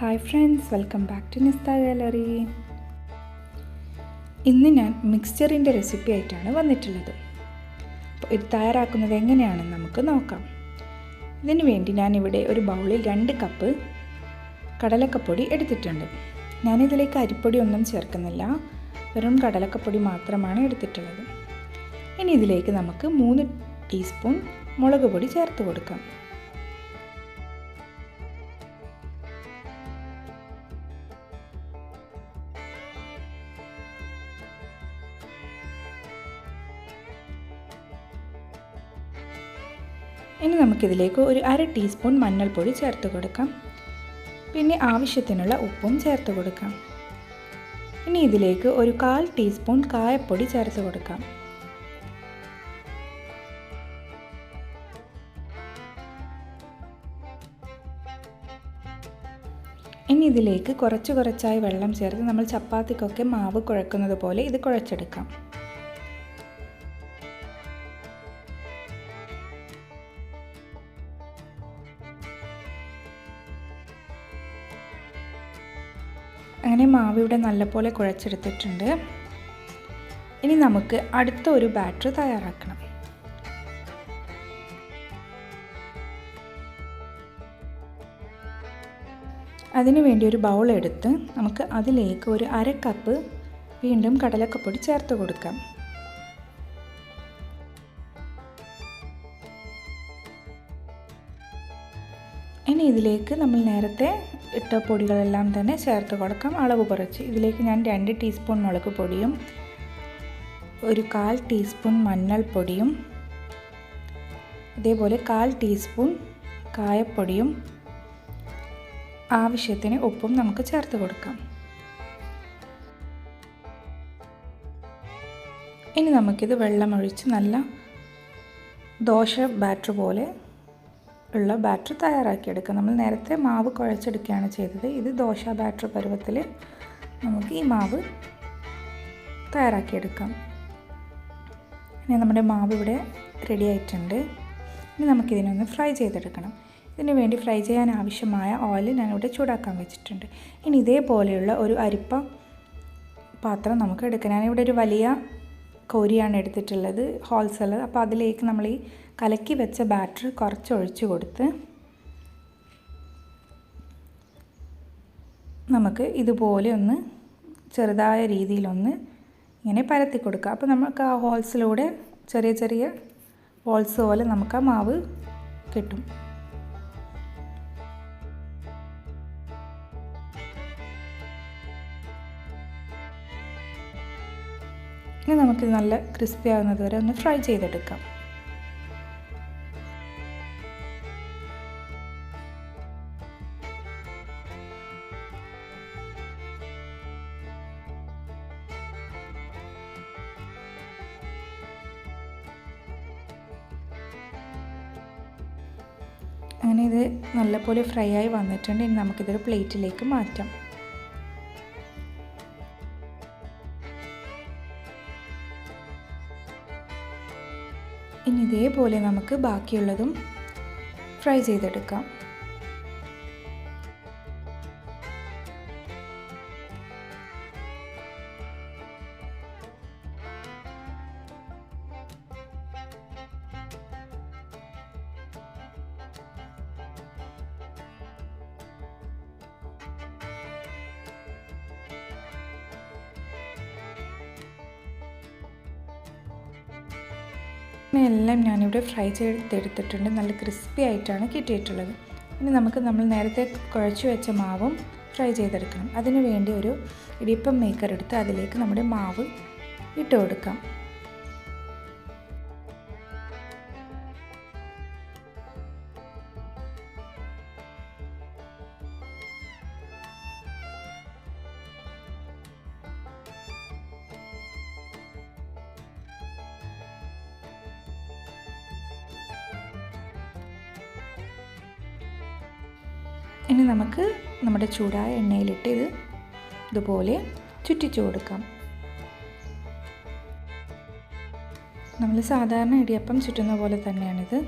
Hi friends, welcome back to Nista gallery. ഇന്ന് ഞാൻ മിക്സ്ചറിൻ്റെ recipe ആയിട്ടാണ് വന്നിട്ടുള്ളത്. അപ്പോൾ ഇത് തയ്യാറാക്കുന്നത് എങ്ങനെയാണെന്ന് നമുക്ക് നോക്കാം. ഇതിനു വേണ്ടി ഞാനിവിടെ ഒരു ബൗളിൽ 2 കപ്പ് കടലക്കപ്പൊടി എടുത്തിട്ടുണ്ട്. ഞാനിതിലേക്ക് അരിപ്പൊടി ഒന്നും ചേർക്കുന്നില്ല, വെറും കടലക്കപ്പൊടി മാത്രമാണ് എടുത്തിട്ടുള്ളത്. ഇനി ഇതിലേക്ക് നമുക്ക് 3 ടീസ്പൂൺ മുളക് പൊടി ചേർത്ത് കൊടുക്കാം. ഇനി നമുക്കിതിലേക്ക് ഒരു 1/2 ടീസ്പൂൺ മഞ്ഞൾപ്പൊടി ചേർത്ത് കൊടുക്കാം. പിന്നെ ആവശ്യത്തിനുള്ള ഉപ്പും ചേർത്ത് കൊടുക്കാം. ഇനി ഇതിലേക്ക് ഒരു 1/4 ടീസ്പൂൺ കായപ്പൊടി ചേർത്ത് കൊടുക്കാം. ഇനി ഇതിലേക്ക് കുറച്ചായി വെള്ളം ചേർത്ത് നമ്മൾ ചപ്പാത്തിക്കൊക്കെ മാവ് കുഴക്കുന്നത് പോലെ ഇത് കുഴച്ചെടുക്കാം. അങ്ങനെ മാവ് ഇവിടെ നല്ലപോലെ കുഴച്ചെടുത്തിട്ടുണ്ട്. ഇനി നമുക്ക് അടുത്ത ഒരു ബാറ്റർ തയ്യാറാക്കണം. അതിനു വേണ്ടി ഒരു ബൗൾ എടുത്ത് നമുക്ക് അതിലേക്ക് ഒരു 1/2 കപ്പ് വീണ്ടും കടലക്കപ്പൊടി ചേർത്ത് കൊടുക്കാം. ഇനി ഇതിലേക്ക് നമ്മൾ നേരത്തെ ഇട്ട പൊടികളെല്ലാം തന്നെ ചേർത്ത് കൊടുക്കാം, അളവ് കുറച്ച്. ഇതിലേക്ക് ഞാൻ 2 ടീസ്പൂൺ മുളക് പൊടിയും ഒരു 1/4 ടീസ്പൂൺ മഞ്ഞൾപ്പൊടിയും അതേപോലെ 1/4 ടീസ്പൂൺ കായപ്പൊടിയും ആവശ്യത്തിന് ഉപ്പും നമുക്ക് ചേർത്ത് കൊടുക്കാം. ഇനി നമുക്കിത് വെള്ളമൊഴിച്ച് നല്ല ദോശ ബാറ്റർ പോലെ ഉള്ള ബാറ്റർ തയ്യാറാക്കിയെടുക്കാം. നമ്മൾ നേരത്തെ മാവ് കുഴച്ചെടുക്കുകയാണ് ചെയ്തത്. ഇത് ദോശ ബാറ്റർ പരുവത്തിൽ നമുക്ക് ഈ മാവ് തയ്യാറാക്കിയെടുക്കാം. ഇനി നമ്മുടെ മാവ് ഇവിടെ റെഡി ആയിട്ടുണ്ട്. ഇനി നമുക്കിതിനൊന്ന് ഫ്രൈ ചെയ്തെടുക്കണം. ഇതിന് വേണ്ടി ഫ്രൈ ചെയ്യാൻ ആവശ്യമായ ഓയിൽ ഞാനിവിടെ ചൂടാക്കാൻ വെച്ചിട്ടുണ്ട്. ഇനി ഇതേപോലെയുള്ള ഒരു അരിപ്പ പാത്രം നമുക്ക് എടുക്കാം. ഞാനിവിടെ ഒരു വലിയ കോരിയാണ് എടുത്തിട്ടുള്ളത്, ഹോൾസുള്ളത്. അപ്പോൾ അതിലേക്ക് നമ്മൾ ഈ കലക്കി വെച്ച ബാറ്റർ കുറച്ച് ഒഴിച്ച് കൊടുത്ത് നമുക്ക് ഇതുപോലെ ഒന്ന് ചെറുതായ രീതിയിലൊന്ന് ഇങ്ങനെ പരത്തി കൊടുക്കുക. അപ്പോൾ നമുക്ക് ആ ഹോൾസിലൂടെ ചെറിയ ഹോൾസ് പോലെ നമുക്ക് ആ മാവ് കിട്ടും. ഇനി നമുക്കിത് നല്ല ക്രിസ്പി ആകുന്നത് വരെ ഒന്ന് ഫ്രൈ ചെയ്തെടുക്കാം. അങ്ങനെ ഇത് നല്ലപോലെ ഫ്രൈ ആയി വന്നിട്ടുണ്ട്. ഇനി നമുക്കിതൊരു പ്ലേറ്റിലേക്ക് മാറ്റാം. ഇനി ഇതേപോലെ നമുക്ക് ബാക്കിയുള്ളതും ഫ്രൈ ചെയ്തെടുക്കാം. എല്ലാം ഞാനിവിടെ ഫ്രൈ ചെയ്തെടുത്തിട്ടുണ്ട്. നല്ല ക്രിസ്പി ആയിട്ടാണ് കിട്ടിയിട്ടുള്ളത്. ഇനി നമ്മൾ നേരത്തെ കുഴച്ച് വെച്ച മാവും ഫ്രൈ ചെയ്തെടുക്കണം. അതിന് വേണ്ടി ഒരു ഇടിയപ്പം മേക്കർ എടുത്ത് അതിലേക്ക് നമ്മുടെ മാവ് ഇട്ട് കൊടുക്കാം. ഇനി നമുക്ക് നമ്മുടെ ചൂടായ എണ്ണയിലിട്ട് ഇതുപോലെ ചുറ്റിച്ചു കൊടുക്കാം. നമ്മൾ സാധാരണ ഇടിയപ്പം ചുറ്റുന്ന പോലെ തന്നെയാണിത്.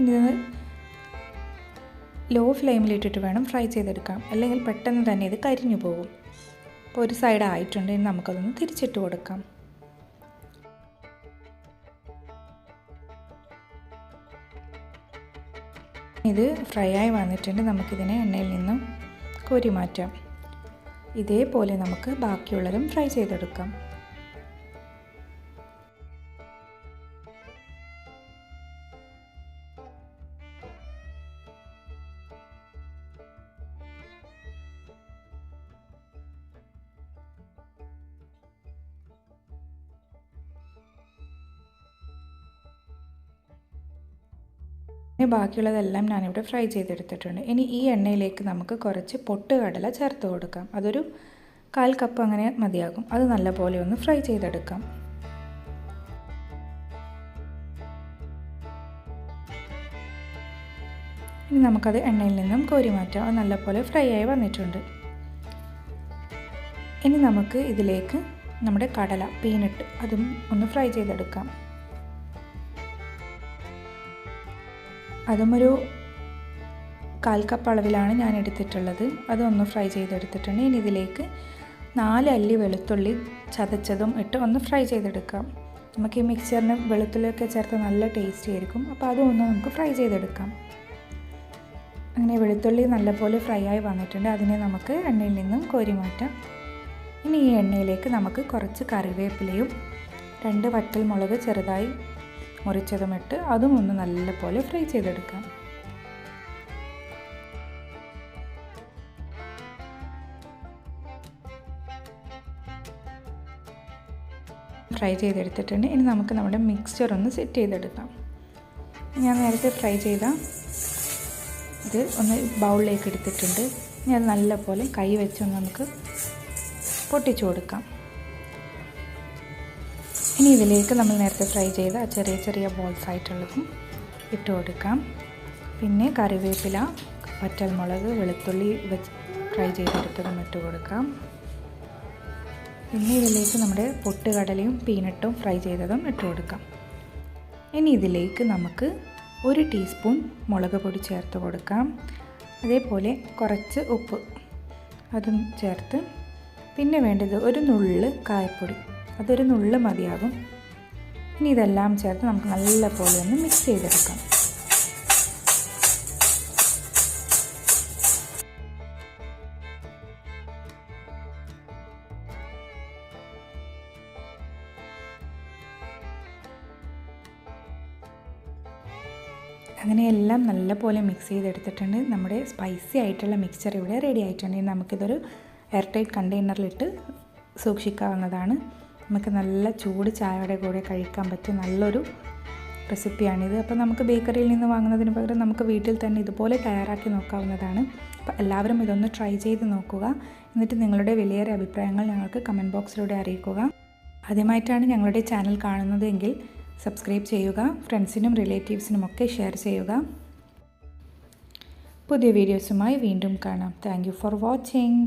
ഇനി ഇത് ലോ ഫ്ലെയിമിലിട്ടിട്ട് വേണം ഫ്രൈ ചെയ്തെടുക്കാം, അല്ലെങ്കിൽ പെട്ടെന്ന് തന്നെ ഇത് കരിഞ്ഞു പോകും. അപ്പോൾ ഒരു സൈഡ് ആയിട്ടുണ്ട്, ഇനി നമുക്കതൊന്ന് തിരിച്ചിട്ട് കൊടുക്കാം. ഇത് ഫ്രൈ ആയി വന്നിട്ടുണ്ട്, നമുക്കിതിനെ എണ്ണയിൽ നിന്നും കോരി മാറ്റാം. ഇതേപോലെ നമുക്ക് ബാക്കിയുള്ളതും ഫ്രൈ ചെയ്തെടുക്കാം. ഇനി ബാക്കിയുള്ളതെല്ലാം ഞാനിവിടെ ഫ്രൈ ചെയ്തെടുത്തിട്ടുണ്ട്. ഇനി ഈ എണ്ണയിലേക്ക് നമുക്ക് കുറച്ച് പൊട്ടുകടല ചേർത്ത് കൊടുക്കാം. അതൊരു 1/4 കപ്പ് അങ്ങനെ മതിയാകും. അത് നല്ലപോലെ ഒന്ന് ഫ്രൈ ചെയ്തെടുക്കാം. ഇനി നമുക്കത് എണ്ണയിൽ നിന്നും കോരി മാറ്റാം. അത് നല്ലപോലെ ഫ്രൈ ആയി വന്നിട്ടുണ്ട്. ഇനി നമുക്ക് ഇതിലേക്ക് നമ്മുടെ കടല, പീനട്ട്, അതും ഒന്ന് ഫ്രൈ ചെയ്തെടുക്കാം. അതും ഒരു 1/4 കപ്പ് അളവിലാണ് ഞാൻ എടുത്തിട്ടുള്ളത്. അതൊന്ന് ഫ്രൈ ചെയ്തെടുത്തിട്ടുണ്ട്. ഇനി ഇതിലേക്ക് 4 അല്ലി വെളുത്തുള്ളി ചതച്ചതും ഇട്ട് ഒന്ന് ഫ്രൈ ചെയ്തെടുക്കാം. നമുക്ക് ഈ മിക്സ്ചറിന് വെളുത്തുള്ളിയൊക്കെ ചേർത്ത് നല്ല ടേസ്റ്റി ആയിരിക്കും. അപ്പോൾ അതും ഒന്ന് നമുക്ക് ഫ്രൈ ചെയ്തെടുക്കാം. അങ്ങനെ വെളുത്തുള്ളി നല്ലപോലെ ഫ്രൈ ആയി വന്നിട്ടുണ്ട്. അതിനെ നമുക്ക് എണ്ണയിൽ നിന്നും കോരി മാറ്റാം. ഇനി ഈ എണ്ണയിലേക്ക് നമുക്ക് കുറച്ച് കറിവേപ്പിലയും 2 വറ്റൽമുളക് ചെറുതായി മുറിച്ചതുമിട്ട് അതും ഒന്ന് നല്ലപോലെ ഫ്രൈ ചെയ്തെടുക്കാം. ഫ്രൈ ചെയ്തെടുത്തിട്ടുണ്ട്. ഇനി നമുക്ക് നമ്മുടെ മിക്സ്ചർ ഒന്ന് സെറ്റ് ചെയ്തെടുക്കാം. ഞാൻ നേരത്തെ ഫ്രൈ ചെയ്ത ഇത് ഒന്ന് ബൗളിലേക്ക് എടുത്തിട്ടുണ്ട്. ഇനി അത് നല്ലപോലെ കൈ വെച്ചൊന്ന് നമുക്ക് പൊട്ടിച്ചു കൊടുക്കാം. ഇനി ഇതിലേക്ക് നമ്മൾ നേരത്തെ ഫ്രൈ ചെയ്ത ചെറിയ ചെറിയ ബോൾസ് ആയിട്ടുള്ളതും ഇട്ട് കൊടുക്കാം. പിന്നെ കറിവേപ്പില, വറ്റൽമുളക്, വെളുത്തുള്ളി ഫ്രൈ ചെയ്തെടുത്തതും ഇട്ട് കൊടുക്കാം. പിന്നെ ഇതിലേക്ക് നമ്മുടെ പൊട്ടുകടലയും പീനട്ടും ഫ്രൈ ചെയ്തതും ഇട്ട് കൊടുക്കാം. ഇനി ഇതിലേക്ക് നമുക്ക് 1 ടീസ്പൂൺ മുളക് പൊടി ചേർത്ത് കൊടുക്കാം. അതേപോലെ കുറച്ച് ഉപ്പ് അതും ചേർത്ത്, പിന്നെ വേണ്ടത് ഒരു നുള്ള് കായപ്പൊടി, അതൊരു നുള്ള് മതിയാകും. ഇനി ഇതെല്ലാം ചേർത്ത് നമുക്ക് നല്ലപോലെ ഒന്ന് മിക്സ് ചെയ്തെടുക്കാം. അങ്ങനെ എല്ലാം നല്ലപോലെ മിക്സ് ചെയ്തെടുത്തിട്ടുണ്ട്. നമ്മുടെ സ്പൈസി ആയിട്ടുള്ള മിക്സ്ചർ ഇവിടെ റെഡി ആയിട്ടുണ്ട്. നമുക്കിതൊരു എയർ ടൈറ്റ് കണ്ടെയ്നറിലിട്ട് സൂക്ഷിക്കാവുന്നതാണ്. നമുക്ക് നല്ല ചൂട് ചായയുടെ കൂടെ കഴിക്കാൻ പറ്റിയ നല്ലൊരു റെസിപ്പിയാണിത്. അപ്പോൾ നമുക്ക് ബേക്കറിയിൽ നിന്ന് വാങ്ങുന്നതിന് പകരം നമുക്ക് വീട്ടിൽ തന്നെ ഇതുപോലെ തയ്യാറാക്കി നോക്കാവുന്നതാണ്. അപ്പോൾ എല്ലാവരും ഇതൊന്ന് ട്രൈ ചെയ്ത് നോക്കുക. എന്നിട്ട് നിങ്ങളുടെ വിലയേറിയ അഭിപ്രായങ്ങൾ ഞങ്ങൾക്ക് കമൻറ്റ് ബോക്സിലൂടെ അറിയിക്കുക. ആദ്യമായിട്ടാണ് ഞങ്ങളുടെ ചാനൽ കാണുന്നതെങ്കിൽ സബ്സ്ക്രൈബ് ചെയ്യുക. ഫ്രണ്ട്സിനും റിലേറ്റീവ്സിനും ഒക്കെ ഷെയർ ചെയ്യുക. പുതിയ വീഡിയോസുമായി വീണ്ടും കാണാം. Thank you for watching.